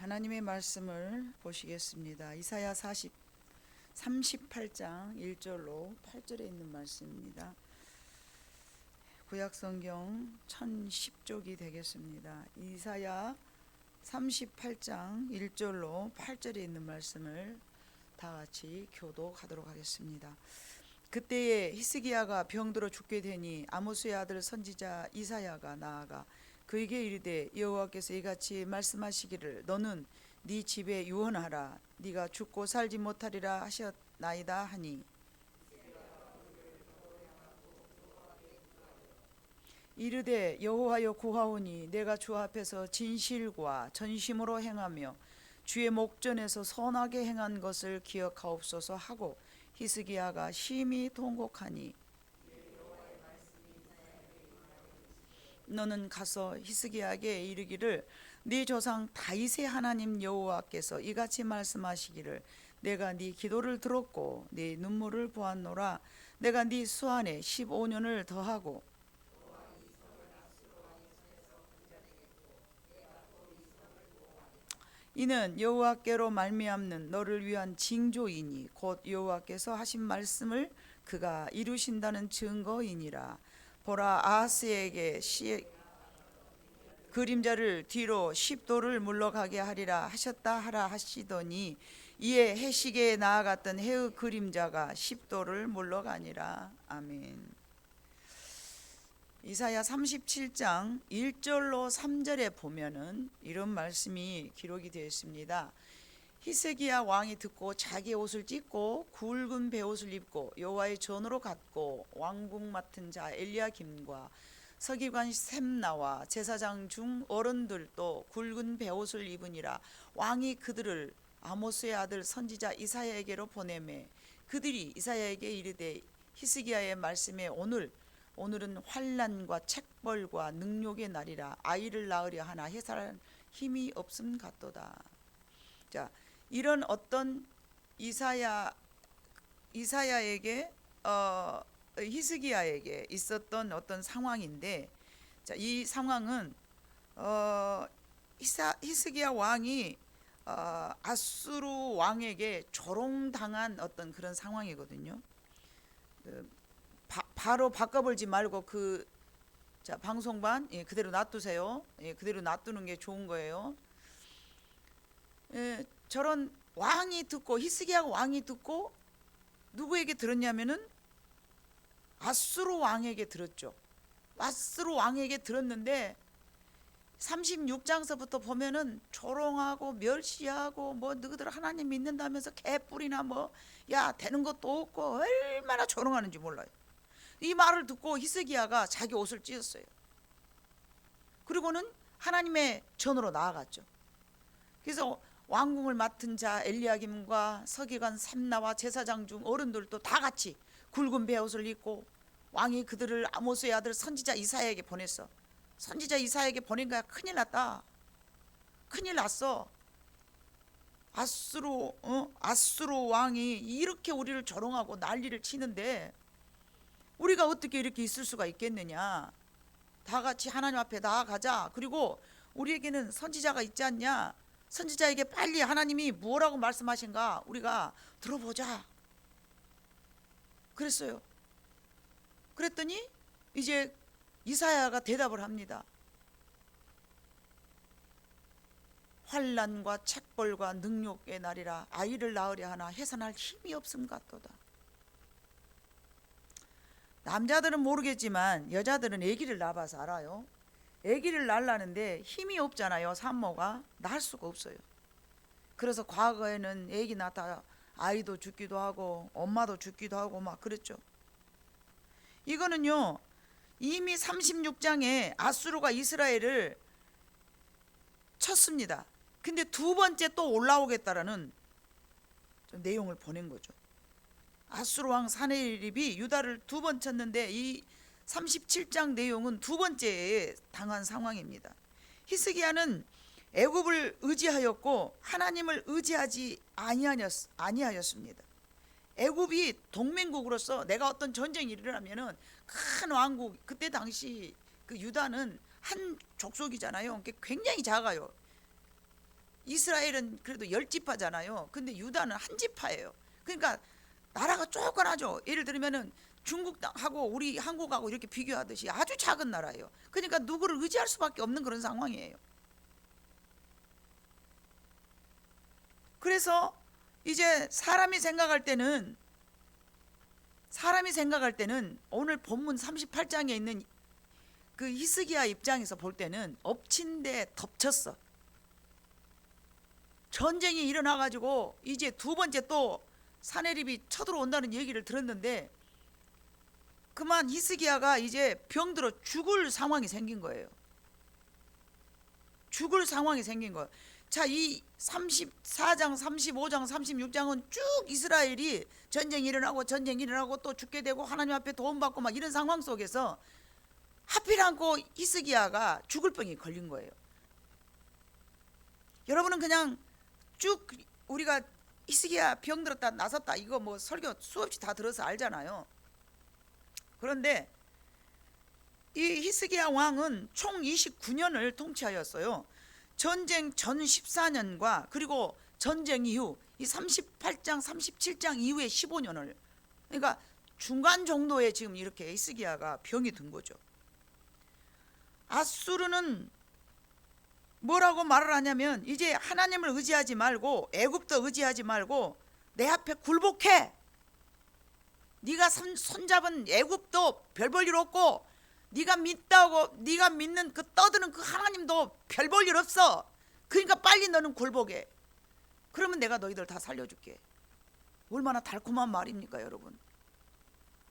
하나님의 말씀을 보시겠습니다. 이사야 38장 1절로 8절에 있는 말씀입니다. 구약성경 1010쪽이 되겠습니다. 이사야 38장 1절로 8절에 있는 말씀을 다 같이 교독하도록 하겠습니다. 그때에 히스기야가 병들어 죽게 되니 아모스의 아들 선지자 이사야가 나아가 그에게 이르되 여호와께서 이같이 말씀하시기를 너는 네 집에 유언하라 네가 죽고 살지 못하리라 하셨나이다 하니 이르되 여호와여 구하오니 내가 주 앞에서 진실과 전심으로 행하며 주의 목전에서 선하게 행한 것을 기억하옵소서 하고 히스기야가 심히 통곡하니 너는 가서 히스기야에게 이르기를 네 조상 다윗의 하나님 여호와께서 이같이 말씀하시기를 내가 네 기도를 들었고 네 눈물을 보았노라. 내가 네 수안에 15년을 더하고 이는 여호와께로 말미암는 너를 위한 징조이니 곧 여호와께서 하신 말씀을 그가 이루신다는 증거이니라. 보라 아하스에게 그림자를 뒤로 10도를 물러가게 하리라 하셨다 하라 하시더니 이에 해시계에 나아갔던 해의 그림자가 10도를 물러가니라. 아멘. 이사야 37장 1절로 3절에 보면은 이런 말씀이 기록이 되어 있습니다. 히스기야 왕이 듣고 자기 옷을 찢고 굵은 베옷을 입고 여호와의 전으로 갔고 왕궁 맡은 자 엘리야김과 서기관 셈나와 제사장 중 어른들도 굵은 베옷을 입으니라. 왕이 그들을 아모스의 아들 선지자 이사야에게로 보내매 그들이 이사야에게 이르되 히스기야의 말씀에 오늘은 환난과 책벌과 능욕의 날이라. 아이를 낳으려 하나 해살 힘이 없음 같도다. 자, 이런 어떤 이사야에게 히스기야에게 있었던 어떤 상황인데, 자, 이 상황은 히스기야 왕이 아수르 왕에게 조롱당한 어떤 그런 상황이거든요. 바로 바꿔버리지 말고 자, 방송반 그대로 놔두세요. 그대로 놔두는 게 좋은 거예요. 저런 왕이 듣고 히스기야 왕이 듣고 누구에게 들었냐면은 아수르 왕에게 들었죠. 아수르 왕에게 들었는데 36장서부터 보면은 조롱하고 멸시하고 뭐 너희들 하나님 믿는다면서 개뿔이나 뭐 야 되는 것도 없고 얼마나 조롱하는지 몰라요. 이 말을 듣고 히스기야가 자기 옷을 찢었어요. 그리고는 하나님의 전으로 나아갔죠. 그래서 왕궁을 맡은 자 엘리야김과 서기관 셈나와 제사장 중 어른들도 다 같이 굵은 베옷을 입고 왕이 그들을 아모스의 아들 선지자 이사야에게 보냈어. 선지자 이사야에게 보낸 거야. 큰일 났다. 큰일 났어. 아수르 왕이 이렇게 우리를 조롱하고 난리를 치는데 우리가 어떻게 이렇게 있을 수가 있겠느냐. 다 같이 하나님 앞에 나아가자. 그리고 우리에게는 선지자가 있지 않냐. 선지자에게 빨리 하나님이 뭐라고 말씀하신가 우리가 들어보자. 그랬어요. 그랬더니 이제 이사야가 대답을 합니다. 환난과 책벌과 능욕의 날이라. 아이를 낳으려 하나 해산할 힘이 없음 같도다. 남자들은 모르겠지만 여자들은 아기를 낳아봐서 알아요. 아기를 낳으려는데 힘이 없잖아요. 산모가 낳을 수가 없어요. 그래서 과거에는 아기 낳다 아이도 죽기도 하고 엄마도 죽기도 하고 막 그랬죠. 이거는요 이미 36장에 아수르가 이스라엘을 쳤습니다. 근데 두 번째 또 올라오겠다라는 내용을 보낸 거죠. 아수르 왕 사네립이 유다를 두 번 쳤는데 이 37장 내용은 두 번째에 당한 상황입니다. 히스기야는 애굽을 의지하였고 하나님을 의지하지 아니하였습니다. 애굽이 동맹국으로서 내가 어떤 전쟁이 일어나면은 큰 왕국, 그때 당시 그 유다는 한 족속이잖아요. 굉장히 작아요. 이스라엘은 그래도 10지파잖아요. 근데 유다는 한 지파예요. 그러니까 나라가 조그마하죠. 예를 들면은 중국하고 우리 한국하고 이렇게 비교하듯이 아주 작은 나라예요. 그러니까 누구를 의지할 수밖에 없는 그런 상황이에요. 그래서 이제 사람이 생각할 때는 오늘 본문 38장에 있는 그 히스기야 입장에서 볼 때는 엎친 데 덮쳤어. 전쟁이 일어나가지고 이제 두 번째 또 사내립이 쳐들어온다는 얘기를 들었는데 그만 히스기야가 이제 병들어 죽을 상황이 생긴 거예요. 죽을 상황이 생긴 거예요. 자, 이 34장, 35장, 36장은 쭉 이스라엘이 전쟁이 일어나고 또 죽게 되고 하나님 앞에 도움받고 막 이런 상황 속에서 하필 않고 히스기야가 죽을 병이 걸린 거예요. 여러분은 그냥 쭉 우리가 히스기야 병들었다 나섰다 이거 뭐 설교 수없이 다 들어서 알잖아요. 그런데 이 히스기야 왕은 총 29년을 통치하였어요. 전쟁 전 14년과 그리고 전쟁 이후 이 38장 37장 이후에 15년을, 그러니까 중간 정도에 지금 이렇게 히스기야가 병이 든 거죠. 아수르는 뭐라고 말을 하냐면 이제 하나님을 의지하지 말고 애굽도 의지하지 말고 내 앞에 굴복해. 네가 손잡은 애굽도 별 볼 일 없고 네가 믿는 그 떠드는 그 하나님도 별 볼 일 없어. 그러니까 빨리 너는 굴복해. 그러면 내가 너희들 다 살려줄게. 얼마나 달콤한 말입니까 여러분.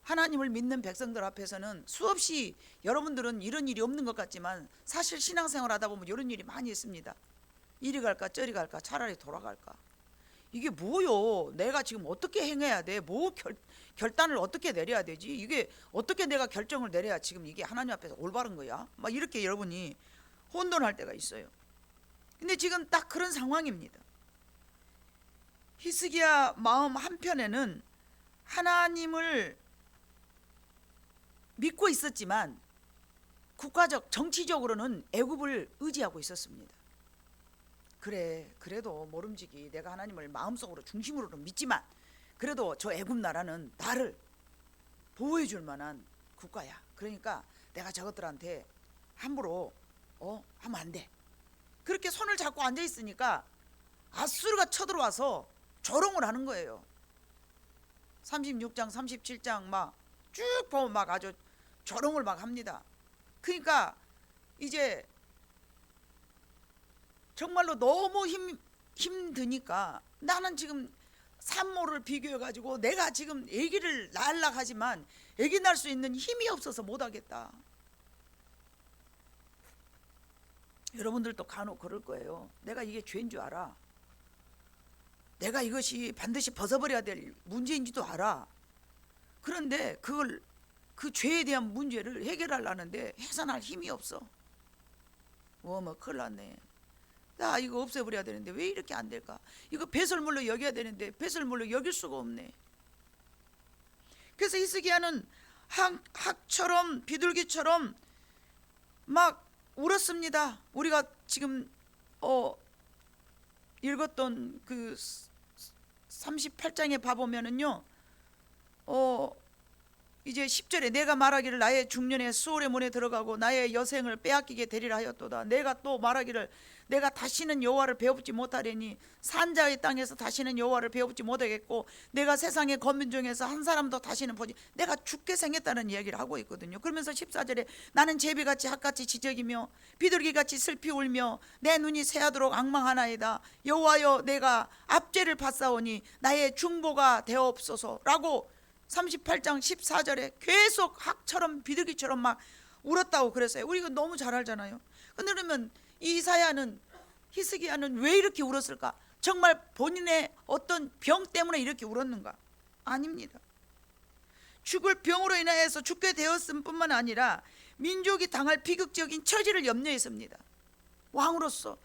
하나님을 믿는 백성들 앞에서는 수없이 여러분들은 이런 일이 없는 것 같지만 사실 신앙생활 하다 보면 이런 일이 많이 있습니다. 이리 갈까 저리 갈까 차라리 돌아갈까. 이게 뭐요? 내가 지금 어떻게 행해야 돼? 뭐 결단을 어떻게 내려야 되지? 이게 어떻게 내가 결정을 내려야 지금 이게 하나님 앞에서 올바른 거야? 막 이렇게 여러분이 혼돈할 때가 있어요. 근데 지금 딱 그런 상황입니다. 히스기야 마음 한편에는 하나님을 믿고 있었지만 국가적 정치적으로는 애굽을 의지하고 있었습니다. 그래도 모름지기 내가 하나님을 마음속으로 중심으로는 믿지만 그래도 저 애굽 나라는 나를 보호해 줄 만한 국가야. 그러니까 내가 저것들한테 함부로 하면 안 돼. 그렇게 손을 잡고 앉아 있으니까 아수르가 쳐들어와서 조롱을 하는 거예요. 36장 37장 막 쭉 보면 막 아주 조롱을 막 합니다. 그러니까 이제 정말로 너무 힘드니까 나는 지금 산모를 비교해가지고 내가 지금 아기를 낳으려고 하지만 아기 낳을 수 있는 힘이 없어서 못하겠다. 여러분들도 간혹 그럴 거예요. 내가 이게 죄인 줄 알아. 내가 이것이 반드시 벗어버려야 될 문제인지도 알아. 그런데 그 죄에 대한 문제를 해결하려는데 해산할 힘이 없어. 뭐 큰일 났네. 나 이거 없애버려야 되는데 왜 이렇게 안 될까? 이거 배설물로 여겨야 되는데 배설물로 여길 수가 없네. 그래서 히스기야는 학처럼 비둘기처럼 막 울었습니다. 우리가 지금 읽었던 그 38장에 봐보면은요, 이제 10절에 내가 말하기를 나의 중년에 수월의 문에 들어가고 나의 여생을 빼앗기게 되리라 하였도다. 내가 또 말하기를 내가 다시는 여호와를 배웁지 못하리니 산자의 땅에서 다시는 여호와를 배웁지 못하겠고 내가 세상의 권민 중에서 한 사람도 다시는 보지. 내가 죽게 생겼다는 이야기를 하고 있거든요. 그러면서 14절에 나는 제비같이 핫같이 지적이며 비둘기같이 슬피 울며 내 눈이 새하도록 앙망하나이다. 여호와여 내가 압죄를 받사오니 나의 중보가 되옵소서라고 38장 14절에 계속 학처럼 비둘기처럼 막 울었다고 그랬어요. 우리 이거 너무 잘 알잖아요. 근데 그러면 이사야는 히스기야는 왜 이렇게 울었을까? 정말 본인의 어떤 병 때문에 이렇게 울었는가? 아닙니다. 죽을 병으로 인하여서 죽게 되었음 뿐만 아니라 민족이 당할 비극적인 처지를 염려했습니다. 왕으로서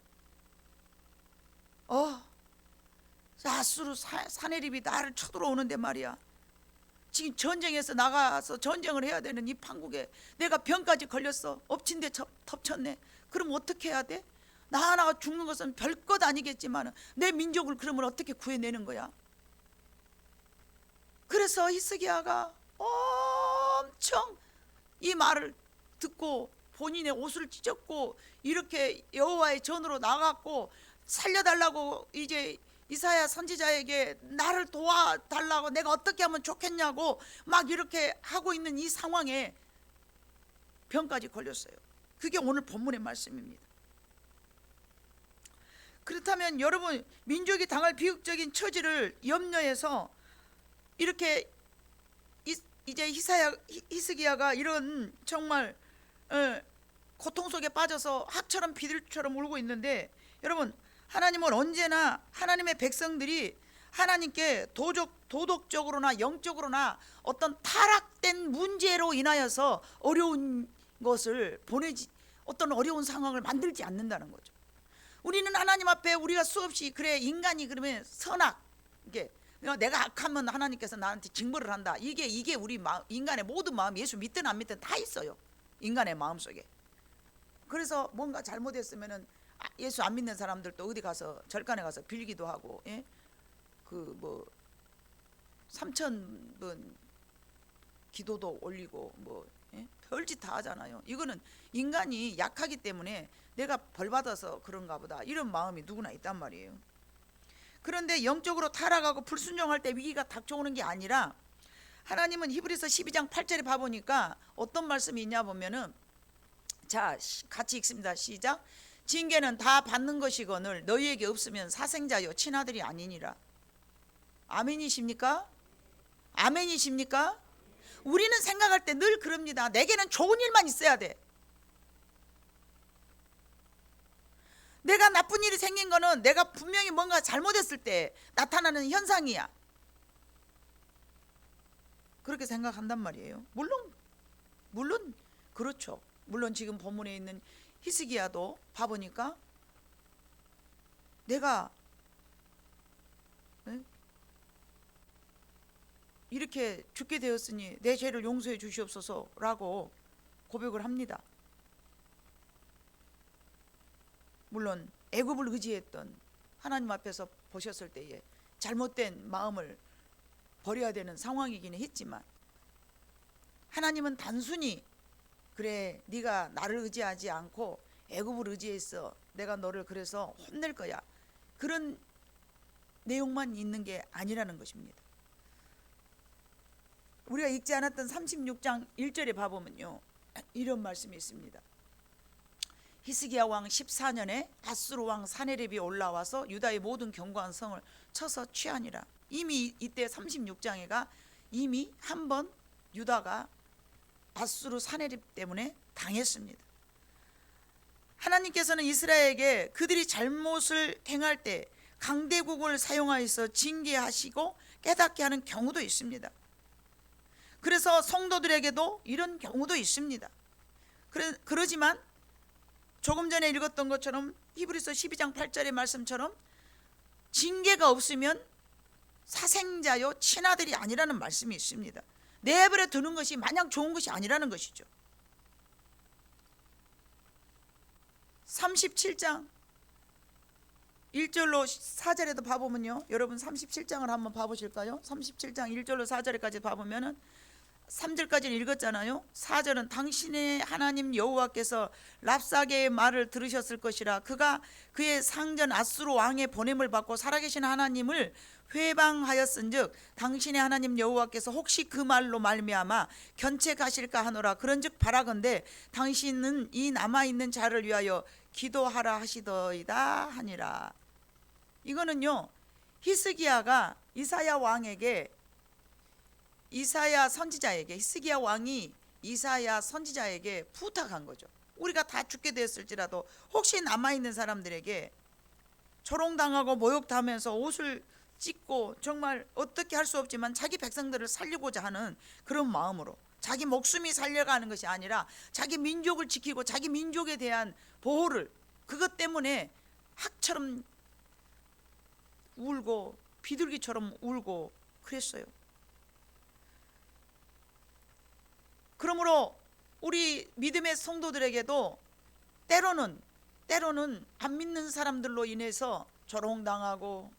아수르 사내립이 나를 쳐들어오는데 말이야. 지금 전쟁에서 나가서 전쟁을 해야 되는 이 판국에 내가 병까지 걸렸어. 엎친 데 덮쳤네. 그럼 어떻게 해야 돼? 나 하나가 죽는 것은 별것 아니겠지만 내 민족을 그러면 어떻게 구해내는 거야? 그래서 히스기야가 엄청 이 말을 듣고 본인의 옷을 찢었고 이렇게 여호와의 전으로 나갔고 살려달라고 이제 이사야 선지자에게 나를 도와달라고 내가 어떻게 하면 좋겠냐고 막 이렇게 하고 있는 이 상황에 병까지 걸렸어요. 그게 오늘 본문의 말씀입니다. 그렇다면 여러분, 민족이 당할 비극적인 처지를 염려해서 이렇게 이제 히스기야가 이런 정말 고통 속에 빠져서 학처럼 비둘처럼 울고 있는데, 여러분, 하나님은 언제나 하나님의 백성들이 하나님께 도덕적으로나 영적으로나 어떤 타락된 문제로 인하여서 어려운 것을 어떤 어려운 상황을 만들지 않는다는 거죠. 우리는 하나님 앞에 우리가 수없이 그래 인간이 그러면 이게 내가 악하면 하나님께서 나한테 징벌을 한다. 이게 우리 인간의 모든 마음, 예수 믿든 안 믿든 다 있어요. 인간의 마음 속에. 그래서 뭔가 잘못했으면은 예수 안 믿는 사람들도 어디 가서 절간에 가서 빌기도 하고, 예? 그 뭐 3,000번 기도도 올리고 예? 별짓 다 하잖아요. 이거는 인간이 약하기 때문에 내가 벌 받아서 그런가 보다 이런 마음이 누구나 있단 말이에요. 그런데 영적으로 타락하고 불순종할 때 위기가 닥쳐오는 게 아니라, 하나님은 히브리서 12장 8절에 봐보니까 어떤 말씀이 있냐 보면은, 자 같이 읽습니다. 시작. 징계는 다 받는 것이거늘 너희에게 없으면 사생자여 친아들이 아니니라. 아멘이십니까? 아멘이십니까? 우리는 생각할 때 늘 그럽니다. 내게는 좋은 일만 있어야 돼. 내가 나쁜 일이 생긴 거는 내가 분명히 뭔가 잘못했을 때 나타나는 현상이야. 그렇게 생각한단 말이에요. 물론 그렇죠. 물론 지금 본문에 있는 히스기야도 봐보니까 내가 이렇게 죽게 되었으니 내 죄를 용서해 주시옵소서라고 고백을 합니다. 물론 애굽을 의지했던 하나님 앞에서 보셨을 때에 잘못된 마음을 버려야 되는 상황이기는 했지만, 하나님은 단순히 그래 네가 나를 의지하지 않고 애굽을 의지했어, 내가 너를 그래서 혼낼 거야, 그런 내용만 있는 게 아니라는 것입니다. 우리가 읽지 않았던 36장 1절에 봐보면요, 이런 말씀이 있습니다. 히스기야 왕 14년에 아수르 왕 사네립이 올라와서 유다의 모든 견고한 성을 쳐서 취하니라. 이미 이때 36장에가 이미 한번 유다가 아수르 사네립 때문에 당했습니다. 하나님께서는 이스라엘에게 그들이 잘못을 행할 때 강대국을 사용하여서 징계하시고 깨닫게 하는 경우도 있습니다. 그래서 성도들에게도 이런 경우도 있습니다. 그러지만 조금 전에 읽었던 것처럼 히브리서 12장 8절의 말씀처럼 징계가 없으면 사생자요 친아들이 아니라는 말씀이 있습니다. 내버려 두는 것이 마냥 좋은 것이 아니라는 것이죠. 37장 1절로 4절에도 봐보면요, 여러분 37장을 한번 봐보실까요? 37장 1절로 4절까지 봐보면은 3절까지는 읽었잖아요. 4절은 당신의 하나님 여호와께서 랍사게의 말을 들으셨을 것이라. 그가 그의 상전 아수르 왕의 보냄을 받고 살아계신 하나님을 회방하였은즉 당신의 하나님 여호와께서 혹시 그 말로 말미암아 견책하실까 하노라. 그런즉 바라건대 당신은 이 남아있는 자를 위하여 기도하라 하시더이다 하니라. 이거는요, 히스기야가 이사야 왕에게, 이사야 선지자에게, 히스기야 왕이 이사야 선지자에게 부탁한 거죠. 우리가 다 죽게 되었을지라도 혹시 남아있는 사람들에게 조롱당하고 모욕당하면서 옷을 찢고 정말 어떻게 할 수 없지만 자기 백성들을 살리고자 하는 그런 마음으로, 자기 목숨이 살려가는 것이 아니라 자기 민족을 지키고 자기 민족에 대한 보호를, 그것 때문에 학처럼 울고 비둘기처럼 울고 그랬어요. 그러므로 우리 믿음의 성도들에게도 때로는 때로는 안 믿는 사람들로 인해서 조롱당하고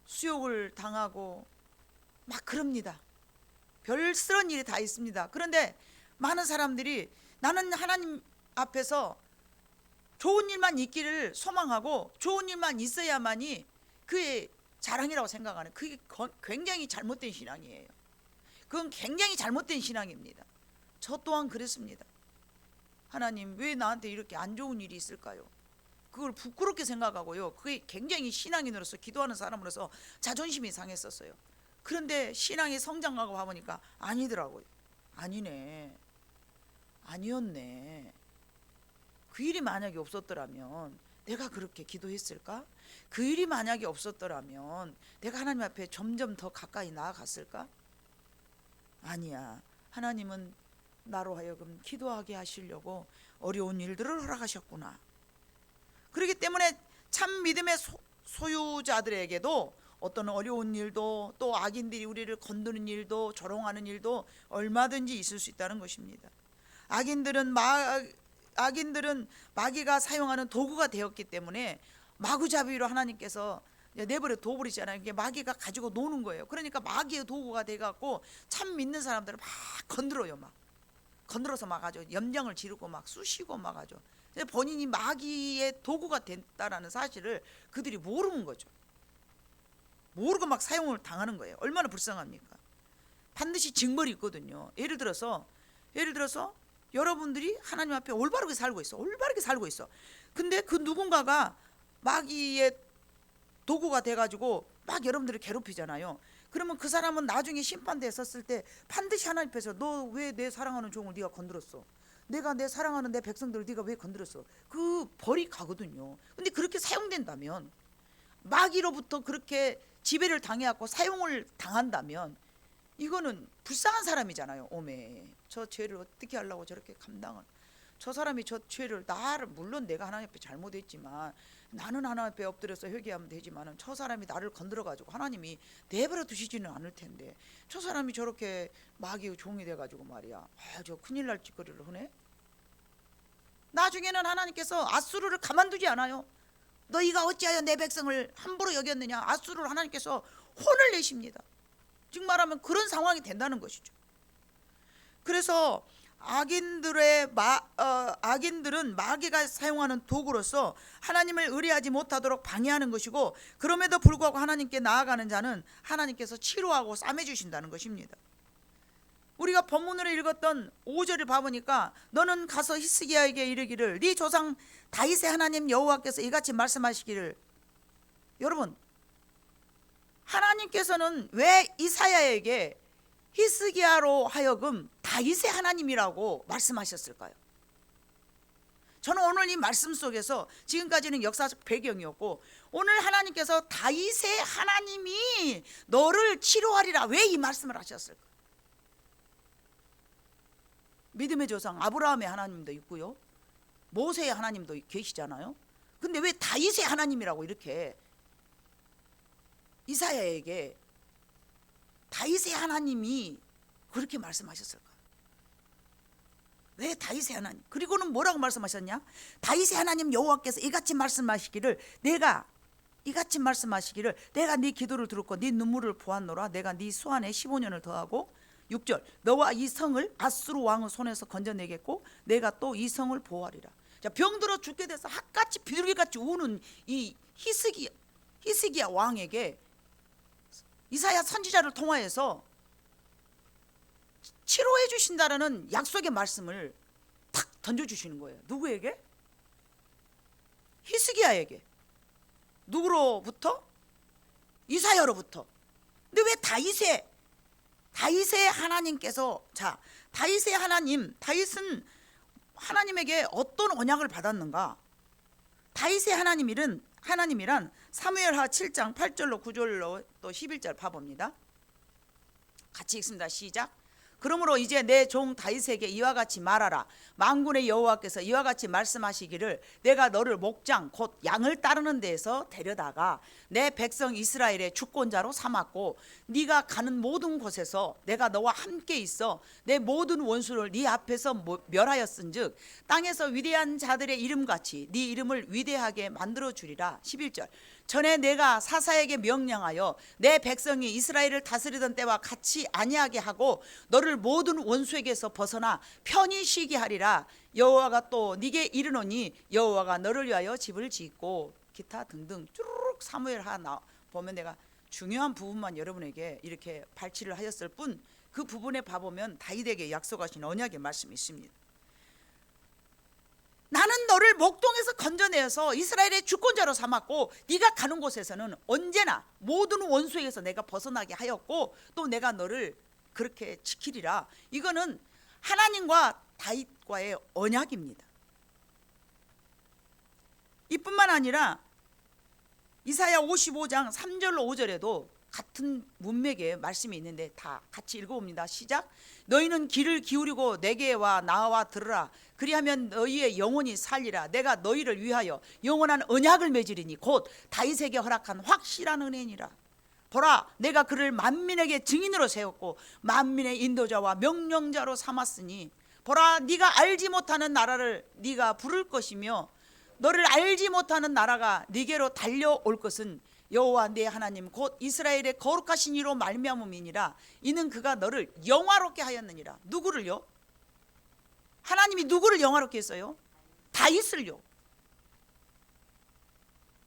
수욕을 당하고 막 그럽니다. 별스런 일이 다 있습니다. 그런데 많은 사람들이 나는 하나님 앞에서 좋은 일만 있기를 소망하고 좋은 일만 있어야만이 그의 자랑이라고 생각하는, 그게 굉장히 잘못된 신앙이에요. 그건 굉장히 잘못된 신앙입니다. 저 또한 그랬습니다. 하나님 왜 나한테 이렇게 안 좋은 일이 있을까요? 그걸 부끄럽게 생각하고요. 그게 굉장히 신앙인으로서, 기도하는 사람으로서 자존심이 상했었어요. 그런데 신앙이 성장하고 봐보니까 아니더라고요. 아니네, 아니었네. 그 일이 만약에 없었더라면 내가 그렇게 기도했을까? 그 일이 만약에 없었더라면 내가 하나님 앞에 점점 더 가까이 나아갔을까? 아니야. 하나님은 나로 하여금 기도하게 하시려고 어려운 일들을 허락하셨구나. 그렇기 때문에 참 믿음의 소유자들에게도 어떤 어려운 일도, 또 악인들이 우리를 건드는 일도, 조롱하는 일도 얼마든지 있을 수 있다는 것입니다. 악인들은 마귀가 사용하는 도구가 되었기 때문에 마구잡이로 하나님께서 내버려 둬버리잖아요. 이게 마귀가 가지고 노는 거예요. 그러니까 마귀의 도구가 돼갖고 참 믿는 사람들을 막 건드려요. 막 건드려서 막 아주 염령을 지르고 막 쑤시고 막 아주 본인이 마귀의 도구가 됐다라는 사실을 그들이 모르는 거죠. 모르고 막 사용을 당하는 거예요. 얼마나 불쌍합니까? 반드시 징벌이 있거든요. 예를 들어서 여러분들이 하나님 앞에 올바르게 살고 있어. 근데 그 누군가가 마귀의 도구가 돼가지고 막 여러분들을 괴롭히잖아요. 그러면 그 사람은 나중에 심판대에 섰을 때 반드시 하나님 앞에서 너 왜 내 사랑하는 종을 네가 건드렸어? 내가 내 사랑하는 내 백성들을 네가 왜 건드렸어? 그 벌이 가거든요. 근데 그렇게 사용된다면, 마귀로부터 그렇게 지배를 당해갖고 사용을 당한다면 이거는 불쌍한 사람이잖아요. 오메, 저 죄를 어떻게 하려고 저렇게 감당을, 저 사람이 저 죄를, 나를, 물론 내가 하나님 앞에 잘못했지만 나는 하나님 앞에 엎드려서 회개하면 되지만 저 사람이 나를 건드려가지고 하나님이 내버려 두시지는 않을 텐데 저 사람이 저렇게 마귀의 종이 돼가지고 말이야, 저 큰일 날 짓거리를 하네. 나중에는 하나님께서 아수르를 가만두지 않아요. 너희가 어찌하여 내 백성을 함부로 여겼느냐, 아수르를 하나님께서 혼을 내십니다. 즉 말하면 그런 상황이 된다는 것이죠. 그래서 악인들은 마귀가 사용하는 도구로서 하나님을 의뢰하지 못하도록 방해하는 것이고, 그럼에도 불구하고 하나님께 나아가는 자는 하나님께서 치료하고 싸매주신다는 것입니다. 우리가 본문으로 읽었던 5절을 봐보니까 너는 가서 히스기야에게 이르기를 네 조상 다윗의 하나님 여호와께서 이같이 말씀하시기를, 여러분, 하나님께서는 왜 이사야에게 히스기야로 하여금 다윗의 하나님이라고 말씀하셨을까요? 저는 오늘 이 말씀 속에서, 지금까지는 역사적 배경이었고, 오늘 하나님께서 다윗의 하나님이 너를 치료하리라, 왜 이 말씀을 하셨을까? 믿음의 조상 아브라함의 하나님도 있고요, 모세의 하나님도 계시잖아요. 근데 왜 다윗의 하나님이라고 이렇게 이사야에게 다윗의 하나님이 그렇게 말씀하셨을까? 왜 다윗의 하나님? 그리고는 뭐라고 말씀하셨냐? 다윗의 하나님 여호와께서 이같이 말씀하시기를 내가 네 기도를 들었고 네 눈물을 보았노라. 내가 네 수완에 15년을 더하고, 6절, 너와 이 성을 아수르 왕의 손에서 건져내겠고 내가 또 이 성을 보호하리라. 자, 병들어 죽게 돼서 학같이 비둘기같이 우는 이 히스기야 왕에게 이사야 선지자를 통하여서 치료해 주신다라는 약속의 말씀을 탁 던져주시는 거예요. 누구에게? 히스기야에게. 누구로부터? 이사야로부터. 근데 왜 다윗의 하나님께서, 자, 다윗의 하나님, 다윗은 하나님에게 어떤 언약을 받았는가? 다윗의 하나님이란 사무엘하 7장 8절로 9절로 또 11절 봐봅니다. 같이 읽습니다. 시작. 그러므로 이제 내 종 다윗에게 이와 같이 말하라. 만군의 여호와께서 이와 같이 말씀하시기를 내가 너를 목장 곧 양을 따르는 데에서 데려다가 내 백성 이스라엘의 주권자로 삼았고 네가 가는 모든 곳에서 내가 너와 함께 있어 내 모든 원수를 네 앞에서 멸하였은즉 땅에서 위대한 자들의 이름같이 네 이름을 위대하게 만들어 주리라. 11절. 전에 내가 사사에게 명령하여 내 백성이 이스라엘을 다스리던 때와 같이 아니하게 하고 너를 모든 원수에게서 벗어나 편히 쉬게 하리라. 여호와가 또 네게 이르노니 여호와가 너를 위하여 집을 짓고 기타 등등 쭈르륵 사무엘 하나 보면 내가 중요한 부분만 여러분에게 이렇게 발치를 하였을 뿐 그 부분에 봐보면 다윗에게 약속하신 언약의 말씀이 있습니다. 나는 너를 목동에서 건져내어서 이스라엘의 주권자로 삼았고 네가 가는 곳에서는 언제나 모든 원수에게서 내가 벗어나게 하였고 또 내가 너를 그렇게 지키리라. 이거는 하나님과 다윗과의 언약입니다. 이뿐만 아니라 이사야 55장 3절로 5절에도 같은 문맥의 말씀이 있는데 다 같이 읽어봅니다. 시작. 너희는 귀를 기울이고 내게 와 나와 들으라. 그리하면 너희의 영혼이 살리라. 내가 너희를 위하여 영원한 언약을 맺으리니 곧 다윗에게 허락한 확실한 은혜니라. 보라, 내가 그를 만민에게 증인으로 세웠고 만민의 인도자와 명령자로 삼았으니 보라, 네가 알지 못하는 나라를 네가 부를 것이며 너를 알지 못하는 나라가 네게로 달려올 것은 여호와 네 하나님 곧 이스라엘의 거룩하신 이로 말미암음이니라. 이는 그가 너를 영화롭게 하였느니라. 누구를요? 하나님이 누구를 영화롭게 했어요? 다윗을요.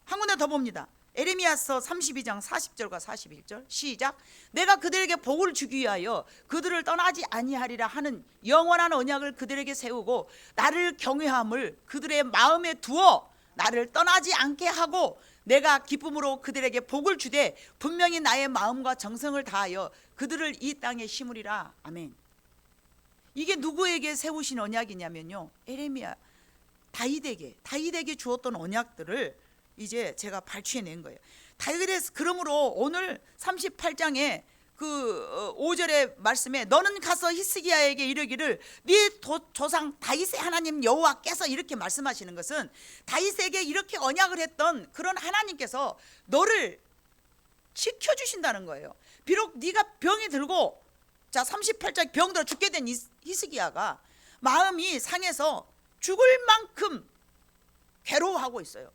한 군데 더 봅니다. 에레미야서 32장 40절과 41절 시작. 내가 그들에게 복을 주기 위하여 그들을 떠나지 아니하리라 하는 영원한 언약을 그들에게 세우고 나를 경외함을 그들의 마음에 두어 나를 떠나지 않게 하고 내가 기쁨으로 그들에게 복을 주되 분명히 나의 마음과 정성을 다하여 그들을 이 땅에 심으리라. 아멘. 이게 누구에게 세우신 언약이냐면요, 에레미야 다윗에게 주었던 언약들을 이제 제가 발췌해낸 거예요. 다윗에서 그러므로 오늘 38장에 그 5절의 말씀에 너는 가서 히스기야에게 이르기를 네 조상 다윗의 하나님 여호와께서 이렇게 말씀하시는 것은 다윗에게 이렇게 언약을 했던 그런 하나님께서 너를 지켜주신다는 거예요. 비록 네가 병이 들고 자 38장 병들어 죽게 된 히스기야가 마음이 상해서 죽을 만큼 괴로워하고 있어요.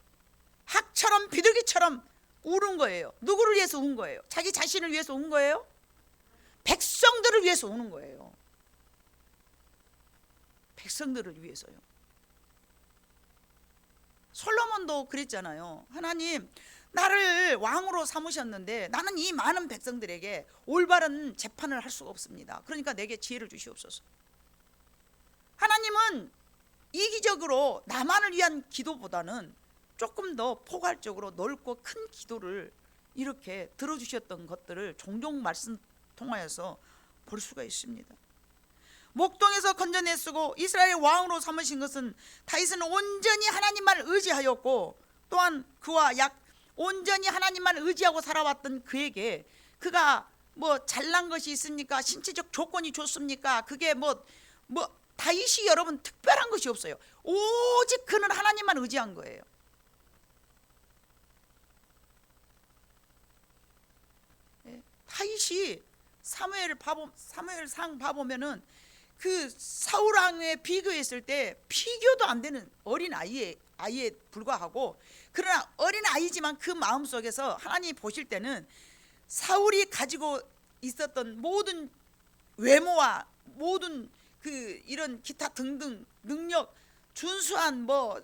학처럼 비둘기처럼 우는 거예요. 누구를 위해서 운 거예요? 자기 자신을 위해서 운 거예요? 백성들을 위해서 우는 거예요. 백성들을 위해서요. 솔로몬도 그랬잖아요. 하나님, 나를 왕으로 삼으셨는데 나는 이 많은 백성들에게 올바른 재판을 할 수가 없습니다. 그러니까 내게 지혜를 주시옵소서. 하나님은 이기적으로 나만을 위한 기도보다는 조금 더 포괄적으로 넓고 큰 기도를 이렇게 들어주셨던 것들을 종종 말씀 통하여서 볼 수가 있습니다. 목동에서 건져내쓰고 이스라엘 왕으로 삼으신 것은 다윗은 온전히 하나님만 의지하였고 또한 그와 온전히 하나님만 의지하고 살아왔던 그에게 그가 뭐 잘난 것이 있습니까? 신체적 조건이 좋습니까? 그게 뭐 다윗이 여러분 특별한 것이 없어요. 오직 그는 하나님만 의지한 거예요. 다윗이 사무엘상 봐보면은 그 사울 왕에 비교했을 때 비교도 안 되는 어린 아이에 불과하고, 그러나 어린 아이지만 그 마음 속에서 하나님이 보실 때는 사울이 가지고 있었던 모든 외모와 모든 그 이런 기타 등등 능력, 준수한 뭐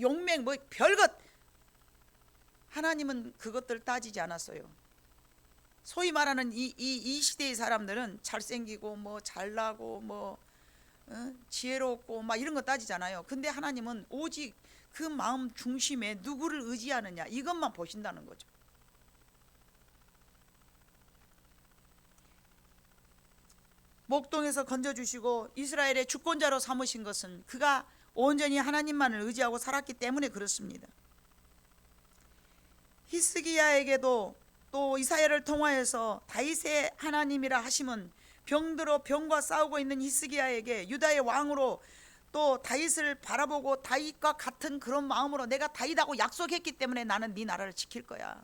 용맹 별것, 하나님은 그것들 따지지 않았어요. 소위 말하는 이 시대의 사람들은 잘생기고 잘나고 지혜롭고 막 이런 거 따지잖아요. 근데 하나님은 오직 그 마음 중심에 누구를 의지하느냐 이것만 보신다는 거죠. 목동에서 건져주시고 이스라엘의 주권자로 삼으신 것은 그가 온전히 하나님만을 의지하고 살았기 때문에 그렇습니다. 히스기야에게도 또 이사야를 통하여서 다윗의 하나님이라 하심은 병들어 병과 싸우고 있는 히스기야에게 유다의 왕으로 또 다윗을 바라보고 다윗과 같은 그런 마음으로 내가 다윗하고 약속했기 때문에 나는 네 나라를 지킬 거야.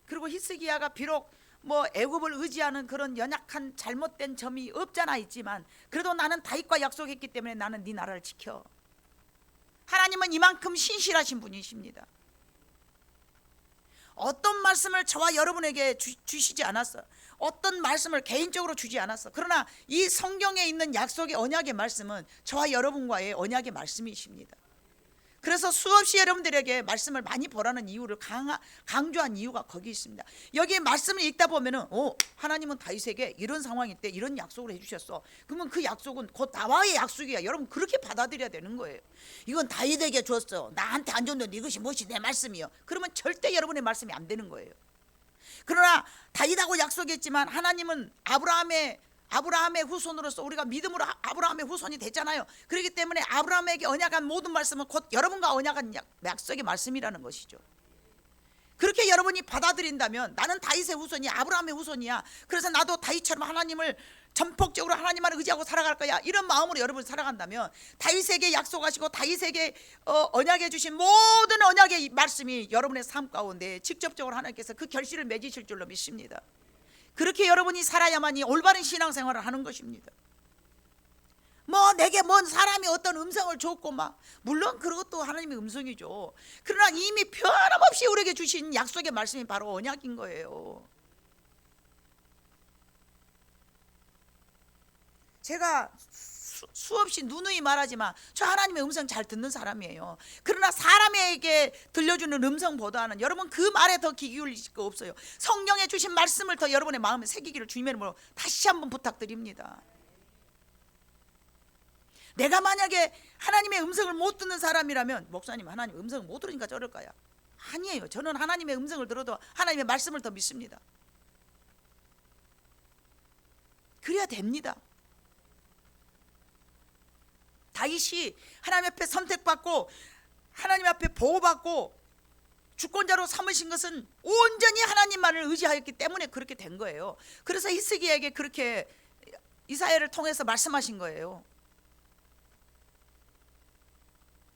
그리고 히스기야가 비록 뭐 애굽을 의지하는 그런 연약한 잘못된 점이 없잖아 있지만 그래도 나는 다윗과 약속했기 때문에 나는 네 나라를 지켜. 하나님은 이만큼 신실하신 분이십니다. 어떤 말씀을 저와 여러분에게 주시지 않았어. 어떤 말씀을 개인적으로 주지 않았어. 그러나 이 성경에 있는 약속의 언약의 말씀은 저와 여러분과의 언약의 말씀이십니다. 그래서 수없이 여러분들에게 말씀을 많이 보라는 이유를 강조한 이유가 거기 있습니다. 여기 말씀을 읽다 보면은 하나님은 다윗에게 이런 상황일 때 이런 약속을 해주셨어. 그러면 그 약속은 곧 나와의 약속이야. 여러분 그렇게 받아들여야 되는 거예요. 이건 다윗에게 줬어. 나한테 안 줬는데 이것이 무엇이 내 말씀이요. 그러면 절대 여러분의 말씀이 안 되는 거예요. 그러나 다윗하고 약속했지만 하나님은 아브라함의 후손으로서 우리가 믿음으로 아브라함의 후손이 됐잖아요. 그렇기 때문에 아브라함에게 언약한 모든 말씀은 곧 여러분과 언약한 약속의 말씀이라는 것이죠. 그렇게 여러분이 받아들인다면 나는 다윗의 후손이야, 아브라함의 후손이야. 그래서 나도 다윗처럼 하나님을 전폭적으로 하나님만 의지하고 살아갈 거야. 이런 마음으로 여러분이 살아간다면 다윗에게 약속하시고 다윗에게 언약해 주신 모든 언약의 말씀이 여러분의 삶 가운데 직접적으로 하나님께서 그 결실을 맺으실 줄로 믿습니다. 그렇게 여러분이 살아야만이 올바른 신앙생활을 하는 것입니다. 뭐 내게 뭔 사람이 어떤 음성을 줬고 막 물론 그것도 하나님의 음성이죠. 그러나 이미 변함없이 우리에게 주신 약속의 말씀이 바로 언약인 거예요. 제가 수없이 누누이 말하지만 저 하나님의 음성 잘 듣는 사람이에요. 그러나 사람에게 들려주는 음성보다는 여러분 그 말에 더 귀 기울이실 거 없어요. 성경에 주신 말씀을 더 여러분의 마음에 새기기를 주님의 이름으로 다시 한번 부탁드립니다. 내가 만약에 하나님의 음성을 못 듣는 사람이라면 목사님 하나님의 음성을 못 들으니까 저럴까요? 아니에요. 저는 하나님의 음성을 들어도 하나님의 말씀을 더 믿습니다. 그래야 됩니다. 다윗이 하나님 앞에 선택받고 하나님 앞에 보호받고 주권자로 삼으신 것은 온전히 하나님만을 의지하였기 때문에 그렇게 된 거예요. 그래서 히스기야에게 그렇게 이사야를 통해서 말씀하신 거예요.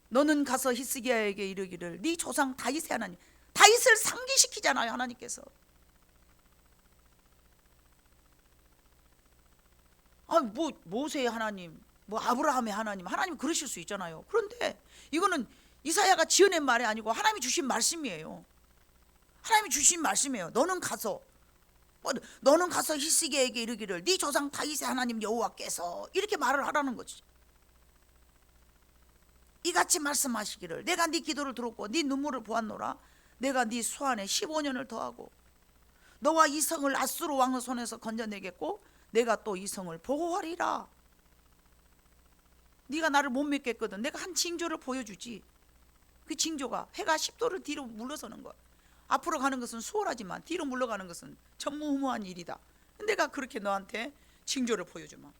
너는 가서 히스기야에게 이르기를 네 조상 다윗의 하나님, 다윗을 상기시키잖아요. 하나님께서 뭐 모세의 하나님, 뭐 아브라함의 하나님, 하나님 그러실 수 있잖아요. 그런데 이거는 이사야가 지어낸 말이 아니고 하나님이 주신 말씀이에요. 하나님이 주신 말씀이에요. 너는 가서 히스기야에게 이르기를 네 조상 다윗의 하나님 여호와께서 이렇게 말을 하라는 거지. 이같이 말씀하시기를 내가 네 기도를 들었고 네 눈물을 보았노라. 내가 네 수안에 15년을 더하고 너와 이 성을 아수르 왕의 손에서 건져내겠고 내가 또 이 성을 보호하리라. 네가 나를 못 믿겠거든. 내가 한 징조를 보여주지. 그 징조가 해가 10도를 뒤로 물러서는 것. 앞으로 가는 것은 수월하지만 뒤로 물러가는 것은 전무후무한 일이다. 내가 그렇게 너한테 징조를 보여주마.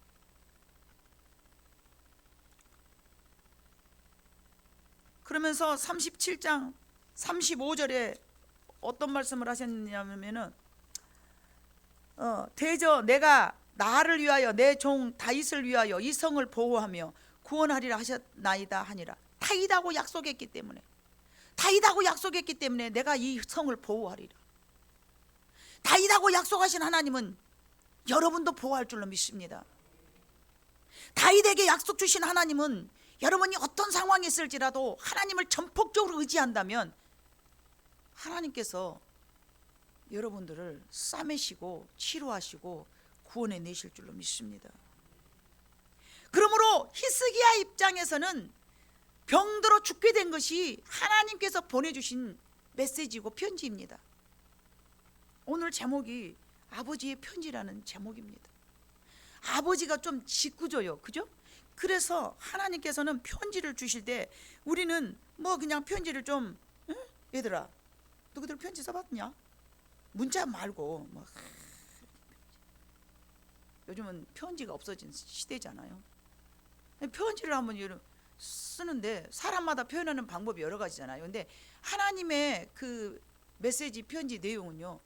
그러면서 37장 35절에 어떤 말씀을 하셨냐면은 대저 내가 나를 위하여 내 종 다윗을 위하여 이 성을 보호하며 구원하리라 하셨나이다 하니라. 다윗하고 약속했기 때문에 내가 이 성을 보호하리라. 다윗하고 약속하신 하나님은 여러분도 보호할 줄로 믿습니다. 다윗에게 약속 주신 하나님은 여러분이 어떤 상황이 있을지라도 하나님을 전폭적으로 의지한다면 하나님께서 여러분들을 싸매시고 치료하시고 구원해 내실 줄로 믿습니다. 그러므로 히스기야 입장에서는 병들어 죽게 된 것이 하나님께서 보내주신 메시지고 편지입니다. 오늘 제목이 아버지의 편지라는 제목입니다. 아버지가 좀 짓궂어요, 그죠? 그래서 하나님께서는 편지를 주실 때 우리는 뭐 그냥 편지를 좀 얘들아 너희들 편지 써봤냐? 문자 말고 뭐 요즘은 편지가 없어진 시대잖아요. 편지를 한번 쓰는데 사람마다 표현하는 방법이 여러 가지잖아요. 근데 하나님의 그 메시지 편지 내용은요,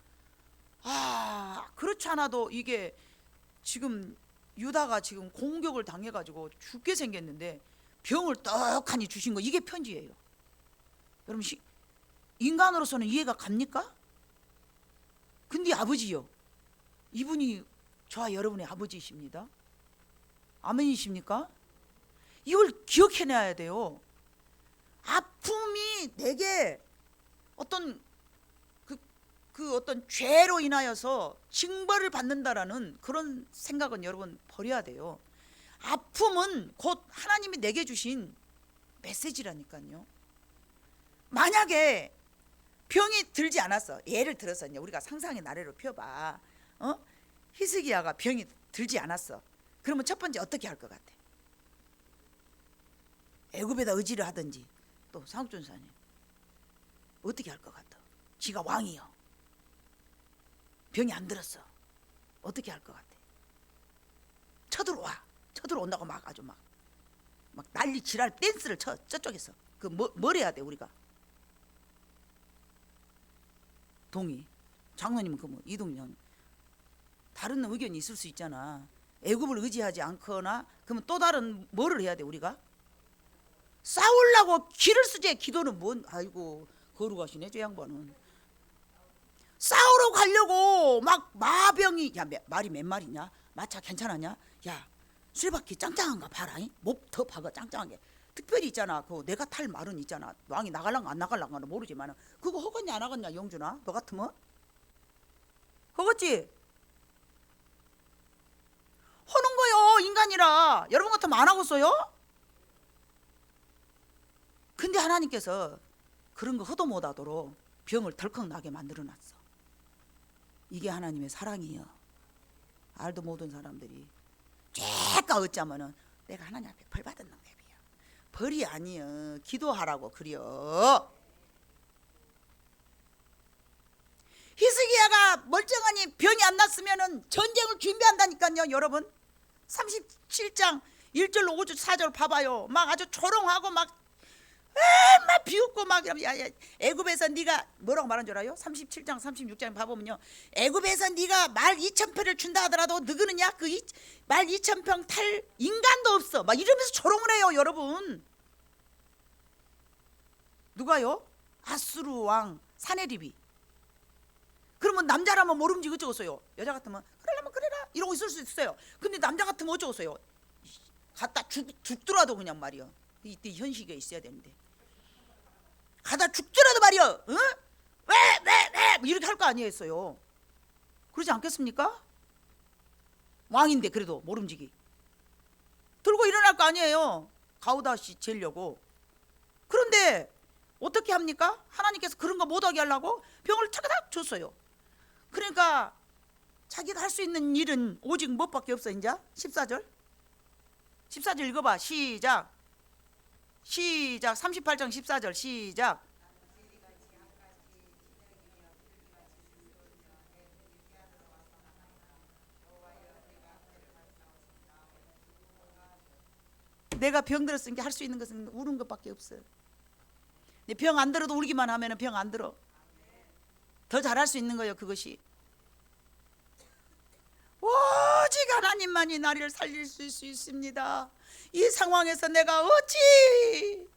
그렇지 않아도 이게 지금 유다가 지금 공격을 당해가지고 죽게 생겼는데 병을 떡하니 주신 거, 이게 편지예요. 여러분, 인간으로서는 이해가 갑니까? 근데 아버지요, 이분이 저와 여러분의 아버지이십니다. 아멘이십니까? 이걸 기억해내야 돼요. 아픔이 내게 어떤 어떤 죄로 인하여서 징벌을 받는다라는 그런 생각은 여러분 버려야 돼요. 아픔은 곧 하나님이 내게 주신 메시지라니까요. 만약에 병이 들지 않았어, 예를 들어서 이제 우리가 상상의 나래로 펴봐. 히스기야가 병이 들지 않았어. 그러면 첫 번째 어떻게 할 것 같아? 애굽에다 의지를 하든지, 또 상준사님 어떻게 할 것 같아? 지가 왕이요, 병이 안 들었어, 어떻게 할 것 같아? 쳐들어온다고 막 아주 막 난리 지랄 댄스를 쳐. 저쪽에서 뭘 해야 돼 우리가? 동의. 장로님은 이동현 다른 의견이 있을 수 있잖아. 애굽을 의지하지 않거나 그러면 또 다른 뭐를 해야 돼 우리가? 싸우려고 기를 쓰지. 기도는 뭔, 아이고 거룩하시네 저 양반은. 싸우러 가려고 막 마병이, 야 말이 몇 마리냐? 마차 괜찮았냐? 야 수레바퀴 짱짱한가 봐라. 목 더 박아 짱짱하게. 특별히 있잖아, 내가 탈 말은 있잖아, 왕이 나갈랑가 안 나갈랑가는 모르지만 그거 허겄냐 안 하겠냐? 영준아 너 같으면 허겄지? 하는 거요 인간이라. 여러분 같으면 안 하겠어요? 근데 하나님께서 그런 거 허도 못하도록 병을 덜컥 나게 만들어놨어. 이게 하나님의 사랑이요. 알도 모든 사람들이 죄가 어쩌면은 내가 하나님 앞에 벌 받은 놈이야. 벌이 아니여, 기도하라고 그려. 히스기야가 멀쩡하니 병이 안 났으면은 전쟁을 준비한다니까요. 여러분 37장 1절로 5절 4절 봐봐요. 막 아주 조롱하고 막 비웃고 막 이러면, 야 애굽에서 네가 뭐라고 말한 줄 알아요? 37장 36장 봐보면요, 애굽에서 네가 말 2,000평을 준다 하더라도 너그느냐? 그 말 2,000평 탈 인간도 없어. 막 이러면서 조롱을 해요. 여러분 누가요? 아수르 왕 사네립이. 그러면 남자라면 모름지기 어쩌겠어요? 여자 같으면 그러려면 그래라 이러고 있을 수 있어요. 근데 남자 같으면 어쩌겠어요? 갖다 죽더라도 그냥 말이요, 이때 현실에 있어야 되는데 가다 죽더라도 말이요, 응? 왜 이렇게 할 거 아니겠어요? 그러지 않겠습니까? 왕인데 그래도 모름지기 들고 일어날 거 아니에요, 가오다시 재려고. 그런데 어떻게 합니까? 하나님께서 그런 거 못하게 하려고 병을 차가닥 줬어요. 그러니까 자기가 할 수 있는 일은 오직 무엇밖에 없어. 이제 14절 읽어봐. 시작 38장 14절 시작. 내가 병 들었으니까 할 수 있는 것은 우는 것밖에 없어요. 병 안 들어도 울기만 하면 병 안 들어. 더 잘할 수 있는 거예요. 그것이 오직 하나님만이 나를 살릴 수 있습니다. 이 상황에서 내가 어찌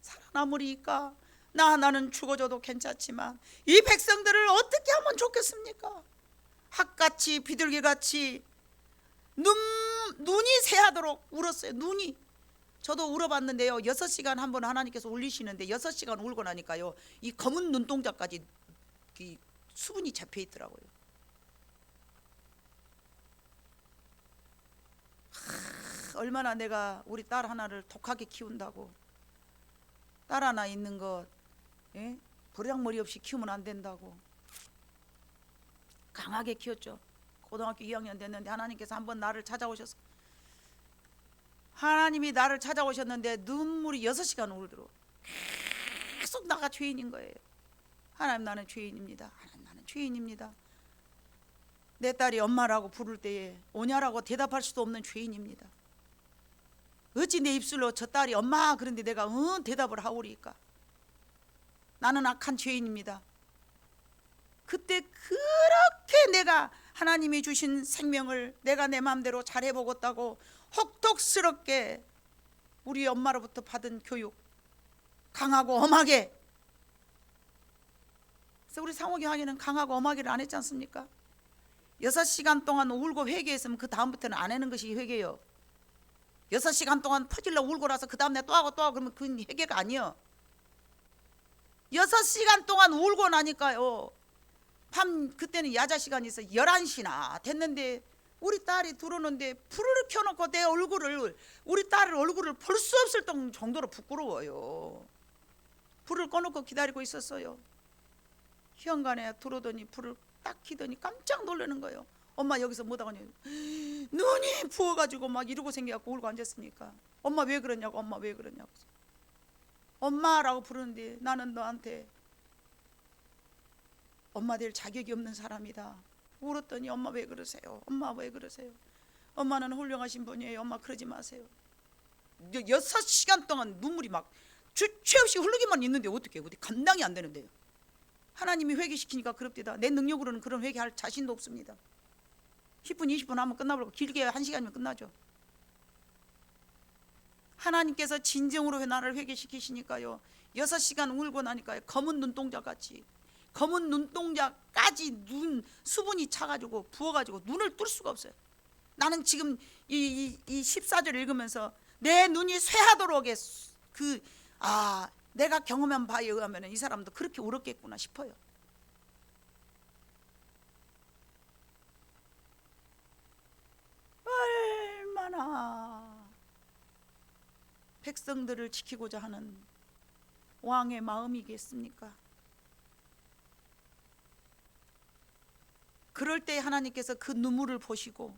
살아남으리까? 나는 죽어져도 괜찮지만 이 백성들을 어떻게 하면 좋겠습니까? 학같이 비둘기같이 눈이 새하도록 울었어요. 눈이. 저도 울어봤는데요, 6시간 한번 하나님께서 울리시는데 6시간 울고 나니까요, 이 검은 눈동자까지 수분이 잡혀 있더라고요. 얼마나 내가 우리 딸 하나를 독하게 키운다고. 딸 하나 있는 것, 예? 버르장머리 없이 키우면 안 된다고 강하게 키웠죠. 고등학교 2학년 됐는데 하나님께서 한번 나를 찾아오셔서, 하나님이 나를 찾아오셨는데 눈물이 6시간 울도록 계속 나가 죄인인 거예요. 하나님 나는 죄인입니다. 하나님 나는 죄인입니다. 내 딸이 엄마라고 부를 때에 오냐라고 대답할 수도 없는 죄인입니다. 어찌 내 입술로 저 딸이 엄마 그런데 내가 대답을 하오리까? 나는 악한 죄인입니다. 그때 그렇게 내가 하나님이 주신 생명을 내가 내 마음대로 잘해보겠다고 혹독스럽게 우리 엄마로부터 받은 교육, 강하고 엄하게. 그래서 우리 상옥이 하기는 강하고 엄하게를 안 했지 않습니까? 6시간 동안 울고 회개했으면 그 다음부터는 안 하는 것이 회개요. 6시간 동안 퍼질러 울고 나서 그 다음날 또 하고 또 하고 그러면 그건 회개가 아니요. 6시간 동안 울고 나니까요, 밤 그때는 야자 시간이 있어 11시나 됐는데 우리 딸이 들어오는데 불을 켜놓고 내 얼굴을, 우리 딸 얼굴을 볼 수 없을 정도로 부끄러워요. 불을 꺼놓고 기다리고 있었어요. 현관에 들어오더니 불을 딱 켜더니 깜짝 놀라는 거예요. 엄마 여기서 뭐하고 눈이 부어가지고 막 이러고 생겨갖고 울고 앉았으니까 엄마 왜 그러냐고, 엄마 왜 그러냐고. 엄마라고 부르는데 나는 너한테 엄마 될 자격이 없는 사람이다. 울었더니 엄마 왜 그러세요? 엄마 왜 그러세요? 엄마는 훌륭하신 분이에요. 엄마 그러지 마세요. 6시간 동안 눈물이 막 주체 없이 흐르기만 있는데 어떻게 감당이 안 되는데요. 하나님이 회개시키니까 그럽디다. 내 능력으로는 그런 회개할 자신도 없습니다. 10분 20분 하면 끝나버리고 길게 1시간이면 끝나죠. 하나님께서 진정으로 나를 회개시키시니까요, 6시간 울고 나니까요, 검은 눈동자같이, 검은 눈동자까지 눈 수분이 차가지고 부어가지고 눈을 뜰 수가 없어요. 나는 지금 이 14절 읽으면서 내 눈이 쇠하도록 내가 경험한 바에 의하면 이 사람도 그렇게 울었겠구나 싶어요. 얼마나 백성들을 지키고자 하는 왕의 마음이겠습니까? 그럴 때 하나님께서 그 눈물을 보시고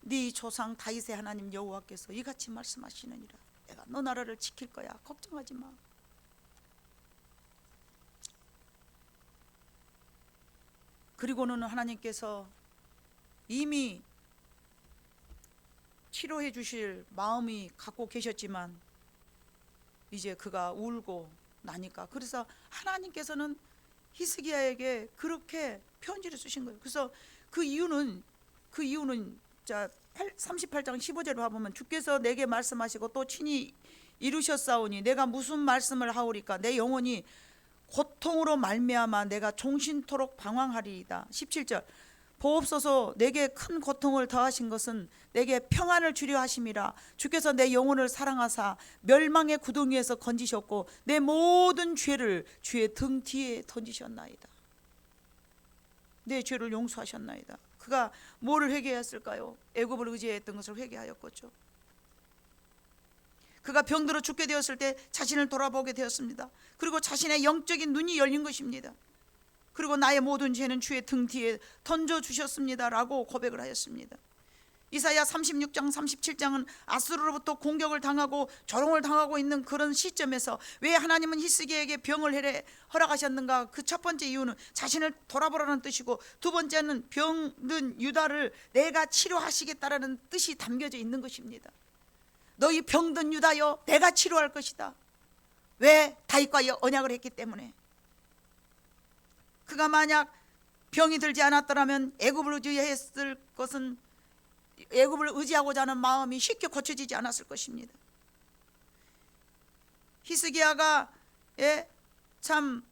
네 조상 다윗의 하나님 여호와께서 이같이 말씀하시느니라. 내가 너 나라를 지킬 거야. 걱정하지 마. 그리고는 하나님께서 이미 치료해 주실 마음이 갖고 계셨지만 이제 그가 울고 나니까, 그래서 하나님께서는 히스기야에게 그렇게 편지를 쓰신 거예요. 그래서 그 이유는 자 38장 15절을 봐보면 주께서 내게 말씀하시고 또 친히 이루셨사오니 내가 무슨 말씀을 하오리까. 내 영혼이 고통으로 말미암아 내가 종신토록 방황하리이다. 17절 보옵소서 내게 큰 고통을 더하신 것은 내게 평안을 주려 하심이라. 주께서 내 영혼을 사랑하사 멸망의 구덩이에서 건지셨고 내 모든 죄를 주의 등 뒤에 던지셨나이다. 내 죄를 용서하셨나이다. 그가 뭐를 회개했을까요? 애굽을 의지했던 것을 회개하였겠죠. 그가 병들어 죽게 되었을 때 자신을 돌아보게 되었습니다. 그리고 자신의 영적인 눈이 열린 것입니다. 그리고 나의 모든 죄는 주의 등 뒤에 던져주셨습니다 라고 고백을 하였습니다. 이사야 36장 37장은 아수르로부터 공격을 당하고 조롱을 당하고 있는 그런 시점에서 왜 하나님은 히스기야에게 병을 허락하셨는가. 그 첫 번째 이유는 자신을 돌아보라는 뜻이고, 두 번째는 병든 유다를 내가 치료하시겠다라는 뜻이 담겨져 있는 것입니다. 너희 병든 유다여 내가 치료할 것이다. 왜? 다윗과 언약을 했기 때문에. 그가 만약 병이 들지 않았더라면 애굽을 의지했을 것은, 애굽을 의지하고자 하는 마음이 쉽게 고쳐지지 않았을 것입니다. 히스기야가 참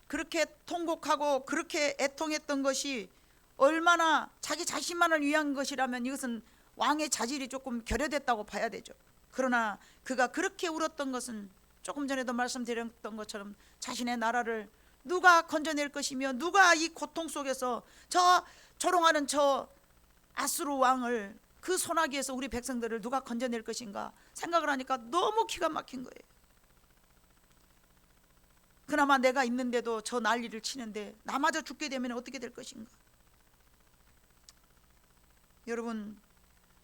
그렇게 통곡하고 그렇게 애통했던 것이 얼마나 자기 자신만을 위한 것이라면 이것은 왕의 자질이 조금 결여됐다고 봐야 되죠. 그러나 그가 그렇게 울었던 것은 조금 전에도 말씀드렸던 것처럼 자신의 나라를 누가 건져낼 것이며, 누가 이 고통 속에서 저 조롱하는 저 아수르 왕을, 그 소나기에서 우리 백성들을 누가 건져낼 것인가 생각을 하니까 너무 기가 막힌 거예요. 그나마 내가 있는데도 저 난리를 치는데 나마저 죽게 되면 어떻게 될 것인가. 여러분,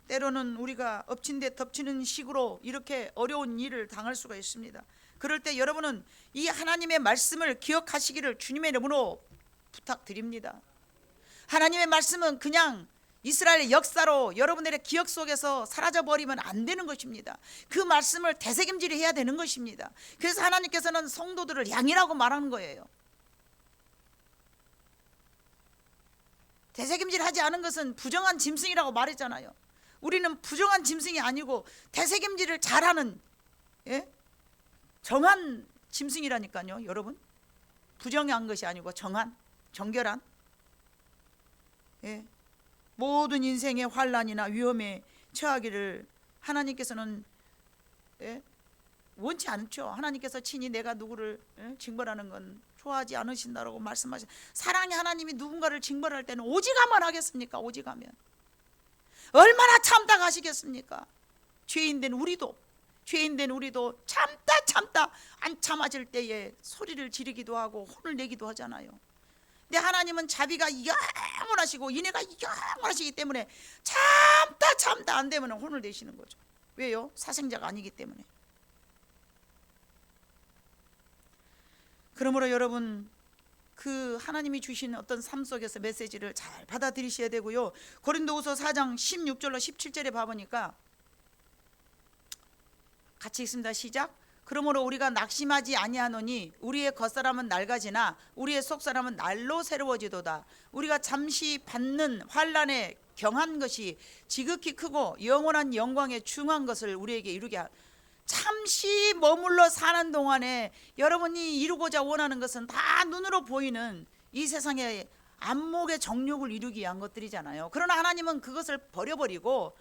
때로는 우리가 엎친 데 덮치는 식으로 이렇게 어려운 일을 당할 수가 있습니다. 그럴 때 여러분은 이 하나님의 말씀을 기억하시기를 주님의 이름으로 부탁드립니다. 하나님의 말씀은 그냥 이스라엘의 역사로 여러분들의 기억 속에서 사라져버리면 안 되는 것입니다. 그 말씀을 되새김질해야 되는 것입니다. 그래서 하나님께서는 성도들을 양이라고 말하는 거예요. 되새김질하지 않은 것은 부정한 짐승이라고 말했잖아요. 우리는 부정한 짐승이 아니고 되새김질을 잘하는, 예? 정한 짐승이라니까요. 여러분, 부정한 것이 아니고 정한, 정결한, 예? 모든 인생의 환난이나 위험에 처하기를 하나님께서는, 예? 원치 않죠. 하나님께서 친히 내가 누구를, 예? 징벌하는 건 좋아하지 않으신다라고 말씀하신, 사랑의 하나님이 누군가를 징벌할 때는 오직하면 하겠습니까? 오직하면 얼마나 참다 가시겠습니까? 죄인된 우리도 참다 안 참아질 때에 소리를 지르기도 하고 혼을 내기도 하잖아요. 근데 하나님은 자비가 영원하시고 인애가 영원하시기 때문에 참다 안 되면 혼을 내시는 거죠. 왜요? 사생자가 아니기 때문에. 그러므로 여러분, 그 하나님이 주신 어떤 삶 속에서 메시지를 잘 받아들이셔야 되고요. 고린도후서 4장 16절로 17절에 봐보니까 같이 읽습니다. 시작. 그러므로 우리가 낙심하지 아니하노니 우리의 겉사람은 낡아지나 우리의 속사람은 날로 새로워지도다. 우리가 잠시 받는 환난에 경한 것이 지극히 크고 영원한 영광에 중한 것을 우리에게 이루게 잠시 머물러 사는 동안에 여러분이 이루고자 원하는 것은 다 눈으로 보이는 이 세상의 안목의 정욕을 이루기 위한 것들이잖아요. 그러나 하나님은 그것을 버려버리고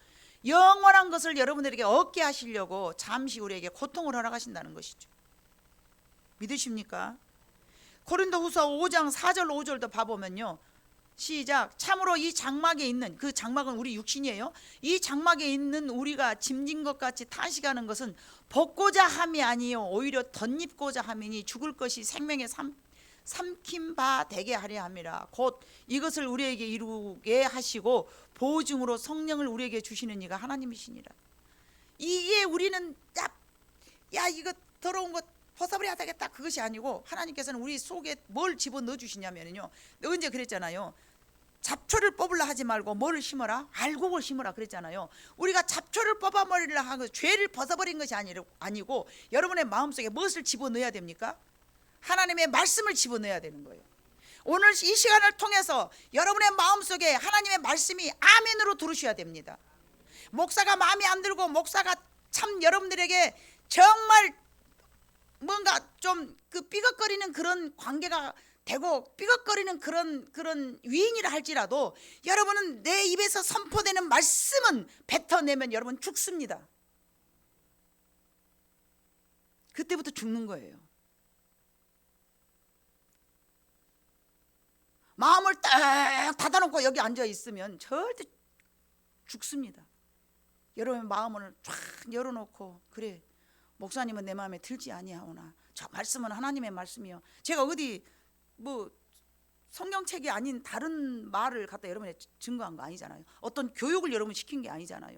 영원한 것을 여러분들에게 얻게 하시려고 잠시 우리에게 고통을 허락하신다는 것이죠. 믿으십니까? 고린도후서 5장 4절 5절도 봐보면요, 시작. 참으로 이 장막에 있는, 그 장막은 우리 육신이에요. 이 장막에 있는 우리가 짐진 것 같이 탄식하는 것은 벗고자 함이 아니요 오히려 덧입고자 함이니 죽을 것이 생명의 삼킨 바 되게 하려 함이라. 곧 이것을 우리에게 이루게 하시고 보증으로 성령을 우리에게 주시는 이가 하나님이시니라. 이게 우리는 야 이거 더러운 것 벗어버려야 되겠다, 그것이 아니고 하나님께서는 우리 속에 뭘 집어넣어 주시냐면요, 언제 그랬잖아요. 잡초를 뽑으려 하지 말고 뭐를 심어라? 알곡을 심어라 그랬잖아요. 우리가 잡초를 뽑아버리려 하고 죄를 벗어버린 것이 아니고 여러분의 마음속에 무엇을 집어넣어야 됩니까? 하나님의 말씀을 집어넣어야 되는 거예요. 오늘 이 시간을 통해서 여러분의 마음속에 하나님의 말씀이 아멘으로 들으셔야 됩니다. 목사가 마음에 안 들고 목사가 참 여러분들에게 정말 뭔가 좀 그 삐걱거리는 그런 관계가 되고 삐걱거리는 그런 위인이라 할지라도 여러분은 내 입에서 선포되는 말씀은 뱉어내면 여러분 죽습니다. 그때부터 죽는 거예요. 마음을 딱 닫아놓고 여기 앉아 있으면 절대 죽습니다. 여러분의 마음을 쫙 열어놓고, 그래 목사님은 내 마음에 들지 아니하오나 저 말씀은 하나님의 말씀이요, 제가 어디 뭐 성경책이 아닌 다른 말을 갖다 여러분에 증거한 거 아니잖아요. 어떤 교육을 여러분 시킨 게 아니잖아요.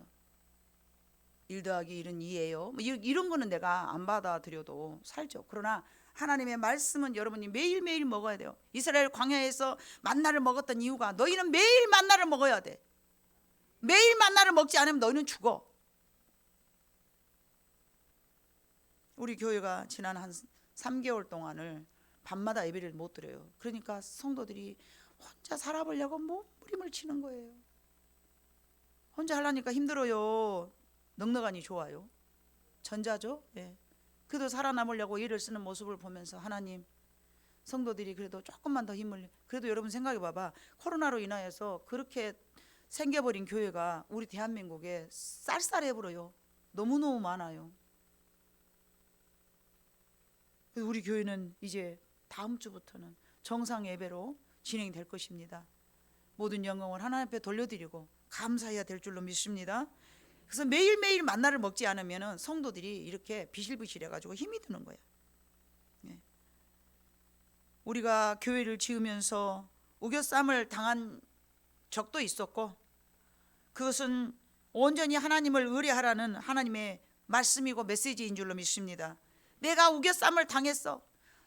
1 더하기 1은 2예요 뭐 이런 거는 내가 안 받아들여도 살죠. 그러나 하나님의 말씀은 여러분이 매일매일 먹어야 돼요. 이스라엘 광야에서 만나를 먹었던 이유가 너희는 매일 만나를 먹어야 돼. 매일 만나를 먹지 않으면 너희는 죽어. 우리 교회가 지난 한 3개월 동안을 밤마다 예배를 못 드려요. 그러니까 성도들이 혼자 살아보려고 몸부림을 치는 거예요. 혼자 하려니까 힘들어요. 넉넉하니 좋아요. 전자죠. 예. 그래도 살아남으려고 일을 쓰는 모습을 보면서 하나님, 성도들이 그래도 조금만 더 힘을, 그래도 여러분 생각해 봐봐. 코로나로 인하여서 그렇게 생겨버린 교회가 우리 대한민국에 쌀쌀해 버려요. 너무너무 많아요. 우리 교회는 이제 다음 주부터는 정상 예배로 진행이 될 것입니다. 모든 영광을 하나님 앞에 돌려드리고 감사해야 될 줄로 믿습니다. 그래서 매일매일 만나를 먹지 않으면 성도들이 이렇게 비실비실해가지고 힘이 드는 거예요. 예. 우리가 교회를 지으면서 우겨쌈을 당한 적도 있었고, 그것은 온전히 하나님을 의뢰하라는 하나님의 말씀이고 메시지인 줄로 믿습니다. 내가 우겨쌈을 당했어.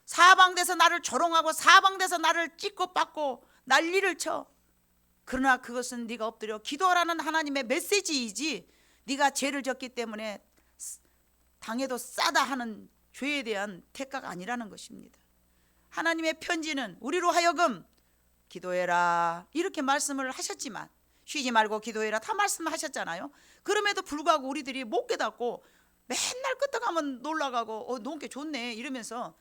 사방돼서 나를 조롱하고 사방돼서 나를 찍고 받고 난리를 쳐. 그러나 그것은 네가 엎드려 기도하라는 하나님의 메시지이지, 네가 죄를 졌기 때문에 당해도 싸다 하는 죄에 대한 대가가 아니라는 것입니다. 하나님의 편지는 우리로 하여금 기도해라 이렇게 말씀을 하셨지만, 쉬지 말고 기도해라 다 말씀하셨잖아요. 그럼에도 불구하고 우리들이 못 깨닫고 맨날 끄떡하면 놀라가고 노게 좋네 이러면서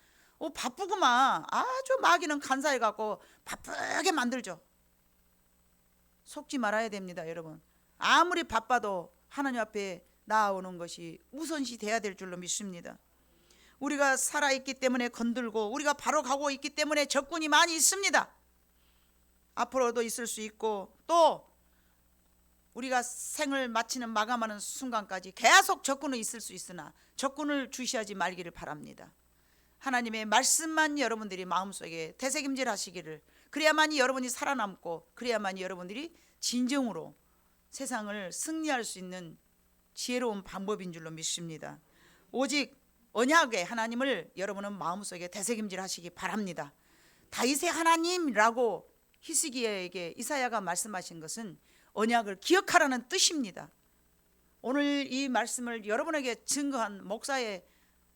바쁘구만, 아주 마귀는 간사해 갖고 바쁘게 만들죠. 속지 말아야 됩니다. 여러분, 아무리 바빠도 하나님 앞에 나아오는 것이 우선시 돼야 될 줄로 믿습니다. 우리가 살아있기 때문에 건들고 우리가 바로 가고 있기 때문에 적군이 많이 있습니다. 앞으로도 있을 수 있고, 또 우리가 생을 마치는 마감하는 순간까지 계속 적군은 있을 수 있으나 적군을 주시하지 말기를 바랍니다. 하나님의 말씀만 여러분들이 마음속에 되새김질 하시기를, 그래야만이 여러분이 살아남고 그래야만이 여러분들이 진정으로 세상을 승리할 수 있는 지혜로운 방법인 줄로 믿습니다. 오직 언약의 하나님을 여러분은 마음속에 되새김질 하시기 바랍니다. 다윗의 하나님이라고 히스기야에게 이사야가 말씀하신 것은 언약을 기억하라는 뜻입니다. 오늘 이 말씀을 여러분에게 증거한 목사의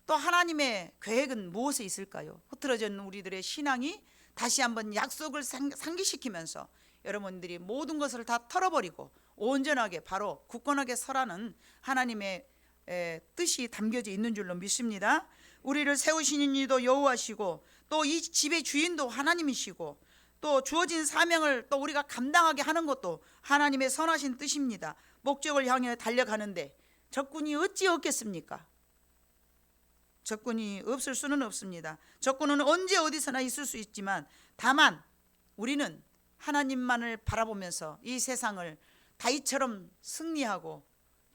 또 하나님의 계획은 무엇에 있을까요? 흐트러진 우리들의 신앙이 다시 한번 약속을 상기시키면서 여러분들이 모든 것을 다 털어버리고 온전하게 바로 굳건하게 서라는 하나님의 뜻이 담겨져 있는 줄로 믿습니다. 우리를 세우시는 이도 여호와시고 또 이 집의 주인도 하나님이시고 또 주어진 사명을 또 우리가 감당하게 하는 것도 하나님의 선하신 뜻입니다. 목적을 향해 달려가는데 적군이 어찌 없겠습니까? 적군이 없을 수는 없습니다. 적군은 언제 어디서나 있을 수 있지만, 다만 우리는 하나님만을 바라보면서 이 세상을 다윗처럼 승리하고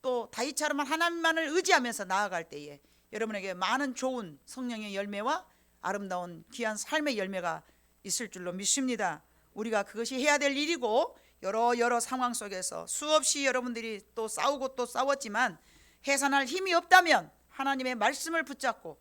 또 다윗처럼 하나님만을 의지하면서 나아갈 때에 여러분에게 많은 좋은 성령의 열매와 아름다운 귀한 삶의 열매가 있을 줄로 믿습니다. 우리가 그것이 해야 될 일이고, 여러 상황 속에서 수없이 여러분들이 또 싸우고 또 싸웠지만 해산할 힘이 없다면 하나님의 말씀을 붙잡고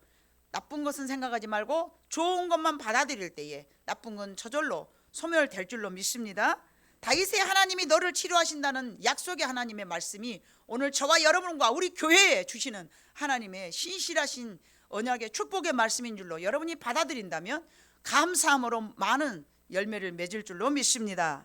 나쁜 것은 생각하지 말고 좋은 것만 받아들일 때에 나쁜 건 저절로 소멸될 줄로 믿습니다. 다윗의 하나님이 너를 치료하신다는 약속의 하나님의 말씀이 오늘 저와 여러분과 우리 교회에 주시는 하나님의 신실하신 언약의 축복의 말씀인 줄로 여러분이 받아들인다면 감사함으로 많은 열매를 맺을 줄로 믿습니다.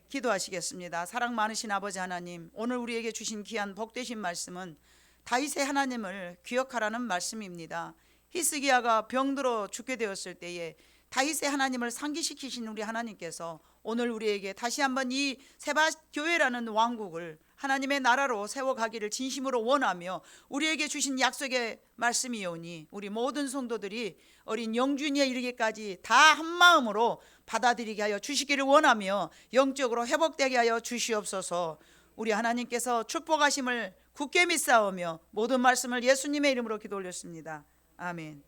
기도하시겠습니다. 사랑 많으신 아버지 하나님, 오늘 우리에게 주신 귀한 복되신 말씀은 다윗의 하나님을 기억하라는 말씀입니다. 히스기야가 병들어 죽게 되었을 때에 다윗의 하나님을 상기시키신 우리 하나님께서 오늘 우리에게 다시 한번 이 세바 교회라는 왕국을 하나님의 나라로 세워가기를 진심으로 원하며 우리에게 주신 약속의 말씀이오니 우리 모든 성도들이 어린 영준이에 이르기까지 다 한마음으로 받아들이게 하여 주시기를 원하며 영적으로 회복되게 하여 주시옵소서. 우리 하나님께서 축복하심을 굳게 믿사오며 모든 말씀을 예수님의 이름으로 기도 올렸습니다. 아멘.